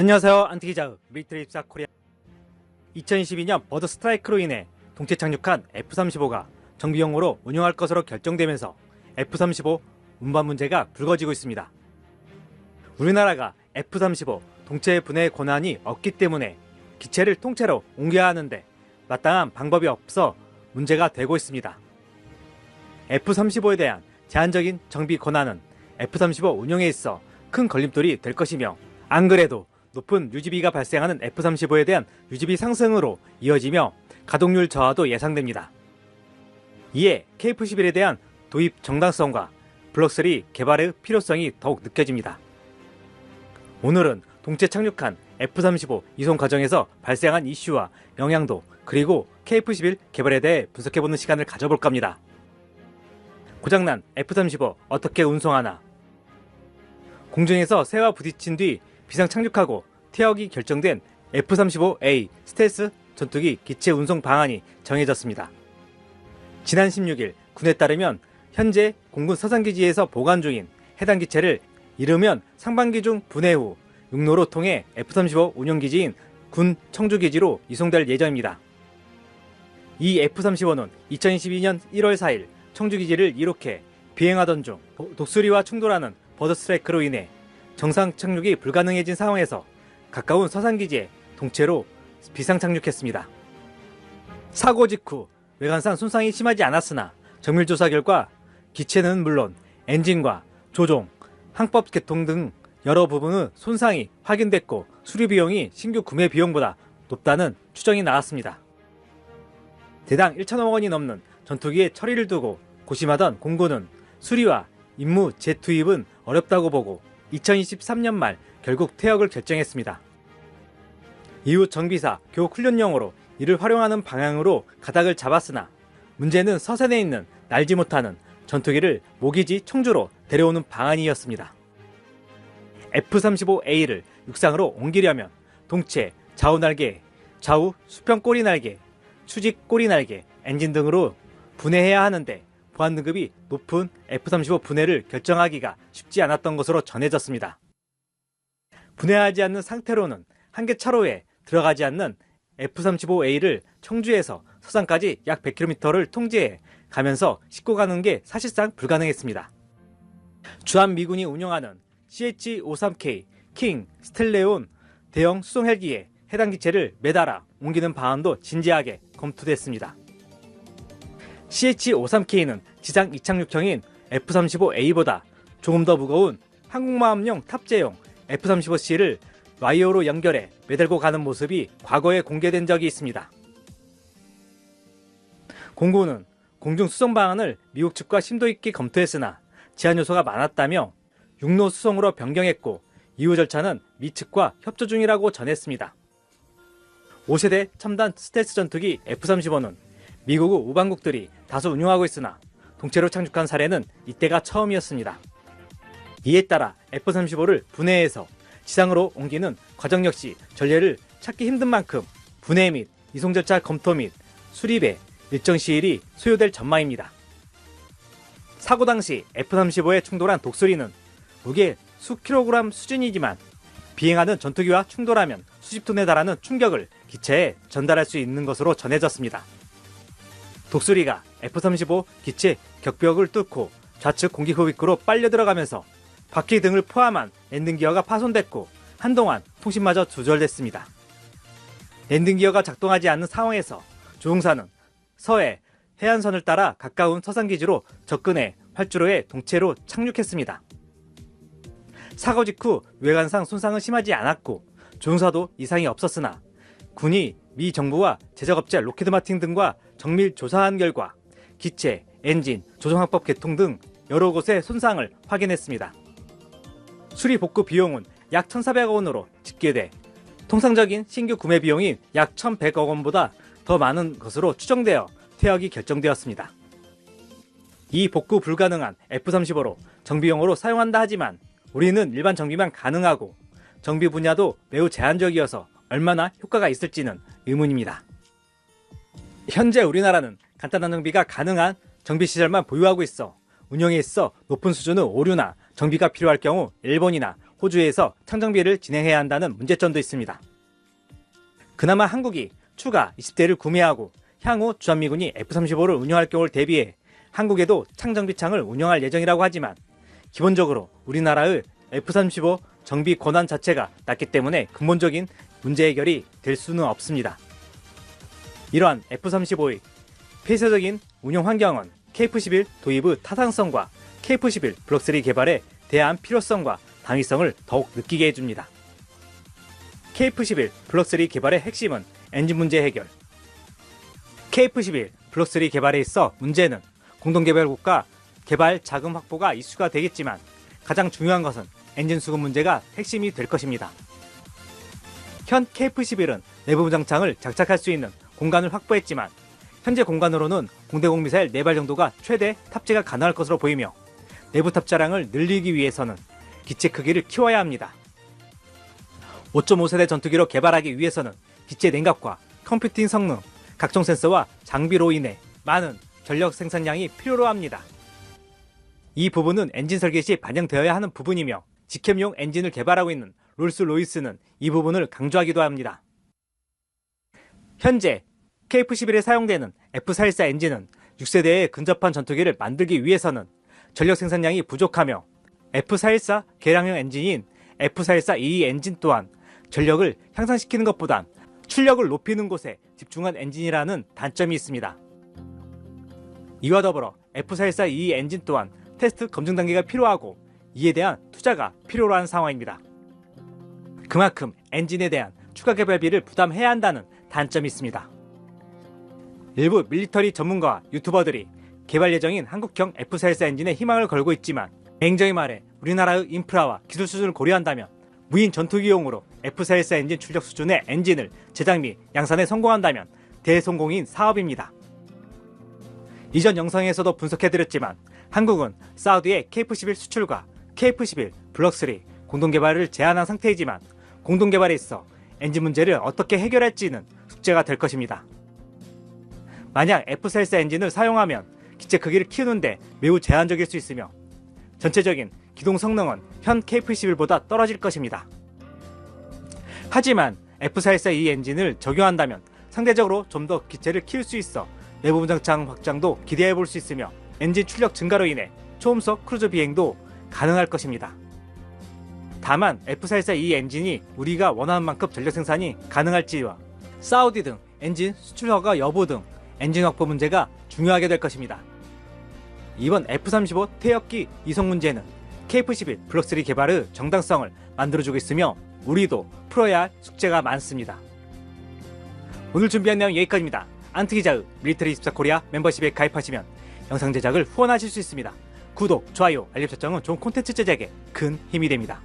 안녕하세요. 안티기자의 밀트리 입사 코리아. 2022년 버드 스트라이크로 인해 동체 착륙한 F-35가 정비용으로 운용할 것으로 결정되면서 F-35 운반 문제가 불거지고 있습니다. 우리나라가 F-35 동체 분해 권한이 없기 때문에 기체를 통째로 옮겨야 하는데 마땅한 방법이 없어 문제가 되고 있습니다. F-35에 대한 제한적인 정비 권한은 F-35 운용에 있어 큰 걸림돌이 될 것이며, 안 그래도 높은 유지비가 발생하는 F-35에 대한 유지비 상승으로 이어지며 가동률 저하도 예상됩니다. 이에 KF-11에 대한 도입 정당성과 블록3 개발의 필요성이 더욱 느껴집니다. 오늘은 동체 착륙한 F-35 이송 과정에서 발생한 이슈와 영향도, 그리고 KF-11 개발에 대해 분석해보는 시간을 가져볼까 합니다. 고장난 F-35 어떻게 운송하나? 공중에서 새와 부딪힌 뒤 비상 착륙하고 퇴역이 결정된 F-35A 스텔스 전투기 기체 운송 방안이 정해졌습니다. 지난 16일 군에 따르면 현재 공군 서산기지에서 보관 중인 해당 기체를 이르면 상반기 중 분해 후 육로로 통해 F-35 운용기지인 군 청주기지로 이송될 예정입니다. 이 F-35는 2022년 1월 4일 청주기지를 이륙해 비행하던 중 독수리와 충돌하는 버드 스트라이크로 인해 정상 착륙이 불가능해진 상황에서 가까운 서산기지에 동체로 비상 착륙했습니다. 사고 직후 외관상 손상이 심하지 않았으나 정밀조사 결과 기체는 물론 엔진과 조종, 항법 개통 등 여러 부분의 손상이 확인됐고 수리 비용이 신규 구매 비용보다 높다는 추정이 나왔습니다. 대당 1천억 원이 넘는 전투기의 처리를 두고 고심하던 공군은 수리와 임무 재투입은 어렵다고 보고 2023년 말 결국 퇴역을 결정했습니다. 이후 정비사, 교육훈련용으로 이를 활용하는 방향으로 가닥을 잡았으나 문제는 서산에 있는 날지 못하는 전투기를 모기지 청주로 데려오는 방안이었습니다. F-35A를 육상으로 옮기려면 동체, 좌우 날개, 좌우 수평 꼬리 날개, 수직 꼬리 날개, 엔진 등으로 분해해야 하는데 보안 등급이 높은 F-35 분해를 결정하기가 쉽지 않았던 것으로 전해졌습니다. 분해하지 않는 상태로는 한계 차로에 들어가지 않는 F-35A를 청주에서 서산까지 약 100km를 통제해 가면서 싣고 가는 게 사실상 불가능했습니다. 주한미군이 운영하는 CH-53K 킹 스텔레온 대형 수송 헬기에 해당 기체를 매달아 옮기는 방안도 진지하게 검토됐습니다. CH-53K는 지상 이착륙형인 F-35A보다 조금 더 무거운 항공모함용 탑재용 F-35C를 와이어로 연결해 매달고 가는 모습이 과거에 공개된 적이 있습니다. 공군은 공중 수송 방안을 미국 측과 심도 있게 검토했으나 제한 요소가 많았다며 육로 수송으로 변경했고, 이후 절차는 미 측과 협조 중이라고 전했습니다. 5세대 첨단 스텔스 전투기 F-35는 미국 우방국들이 다수 운용하고 있으나 동체로 착륙한 사례는 이때가 처음이었습니다. 이에 따라 F-35를 분해해서 지상으로 옮기는 과정 역시 전례를 찾기 힘든 만큼 분해 및 이송 절차 검토 및 수립에 일정 시일이 소요될 전망입니다. 사고 당시 F-35에 충돌한 독수리는 무게 수 킬로그램 수준이지만 비행하는 전투기와 충돌하면 수십 톤에 달하는 충격을 기체에 전달할 수 있는 것으로 전해졌습니다. 독수리가 F-35 기체 격벽을 뚫고 좌측 공기 흡입구로 빨려 들어가면서 바퀴 등을 포함한 랜딩 기어가 파손됐고 한동안 통신마저 두절됐습니다. 랜딩 기어가 작동하지 않는 상황에서 조종사는 서해 해안선을 따라 가까운 서산기지로 접근해 활주로에 동체로 착륙했습니다. 사고 직후 외관상 손상은 심하지 않았고 조종사도 이상이 없었으나 군이 미 정부와 제작업체 로키드 마틴 등과 정밀 조사한 결과 기체, 엔진, 조종항법 개통 등 여러 곳의 손상을 확인했습니다. 수리 복구 비용은 약 1,400억 원으로 집계돼 통상적인 신규 구매 비용인 약 1,100억 원보다 더 많은 것으로 추정되어 퇴역이 결정되었습니다. 이 복구 불가능한 F-35로 정비용으로 사용한다 하지만 우리는 일반 정비만 가능하고 정비 분야도 매우 제한적이어서 얼마나 효과가 있을지는 의문입니다. 현재 우리나라는 간단한 정비가 가능한 정비시설만 보유하고 있어 운영에 있어 높은 수준의 오류나 정비가 필요할 경우 일본이나 호주에서 창정비를 진행해야 한다는 문제점도 있습니다. 그나마 한국이 추가 20대를 구매하고 향후 주한미군이 F-35를 운용할 경우를 대비해 한국에도 창정비창을 운영할 예정이라고 하지만 기본적으로 우리나라의 F-35 정비 권한 자체가 낮기 때문에 근본적인 문제 해결이 될 수는 없습니다. 이러한 F-35의 폐쇄적인 운용 환경은 KF-11 도입의 타당성과 KF-11 블록 3 개발에 대한 필요성과 당위성을 더욱 느끼게 해줍니다. KF-11 블록 3 개발의 핵심은 엔진 문제 해결. KF-11 블록 3 개발에 있어 문제는 공동개발국가 개발 자금 확보가 이슈가 되겠지만 가장 중요한 것은 엔진 수급 문제가 핵심이 될 것입니다. 현 KF-11은 내부 장창을 장착할 수 있는 공간을 확보했지만 현재 공간으로는 공대공 미사일 4발 정도가 최대 탑재가 가능할 것으로 보이며 내부 탑재량을 늘리기 위해서는 기체 크기를 키워야 합니다. 5.5세대 전투기로 개발하기 위해서는 기체 냉각과 컴퓨팅 성능, 각종 센서와 장비로 인해 많은 전력 생산량이 필요로 합니다. 이 부분은 엔진 설계 시 반영되어야 하는 부분이며 직캠용 엔진을 개발하고 있는 롤스로이스는 이 부분을 강조하기도 합니다. 현재 KF-11에 사용되는 F-414 엔진은 6세대의 근접한 전투기를 만들기 위해서는 전력 생산량이 부족하며 F-414 개량형 엔진인 F-414-22 엔진 또한 전력을 향상시키는 것보단 출력을 높이는 곳에 집중한 엔진이라는 단점이 있습니다. 이와 더불어 F-414-22 엔진 또한 테스트 검증 단계가 필요하고 이에 대한 투자가 필요로 한 상황입니다. 그만큼 엔진에 대한 추가 개발비를 부담해야 한다는 단점이 있습니다. 일부 밀리터리 전문가와 유튜버들이 개발 예정인 한국형 F-414 엔진에 희망을 걸고 있지만 냉정히 말해 우리나라의 인프라와 기술 수준을 고려한다면 무인 전투기용으로 F-414 엔진 출력 수준의 엔진을 제작 및 양산에 성공한다면 대성공인 사업입니다. 이전 영상에서도 분석해드렸지만 한국은 사우디의 KF-11 수출과 KF-11 블록 3 공동개발을 제한한 상태이지만 공동개발에 있어 엔진 문제를 어떻게 해결할지는 숙제가 될 것입니다. 만약 F-414 엔진을 사용하면 기체 크기를 키우는데 매우 제한적일 수 있으며 전체적인 기동 성능은 현 KF-11보다 떨어질 것입니다. 하지만 F-414-2 엔진을 적용한다면 상대적으로 좀 더 기체를 키울 수 있어 내부 분장창 확장도 기대해 볼 수 있으며 엔진 출력 증가로 인해 초음속 크루즈 비행도 가능할 것입니다. 다만 F-414-2 엔진이 우리가 원하는 만큼 전력 생산이 가능할지와 사우디 등 엔진 수출 허가 여부 등 엔진 확보 문제가 중요하게 될 것입니다. 이번 F-35 퇴역기 이송 문제는 KF-11 블록 3 개발의 정당성을 만들어주고 있으며 우리도 풀어야 할 숙제가 많습니다. 오늘 준비한 내용 여기까지입니다. 안트기자의 밀리터리24 코리아 멤버십에 가입하시면 영상 제작을 후원하실 수 있습니다. 구독, 좋아요, 알림 설정은 좋은 콘텐츠 제작에 큰 힘이 됩니다.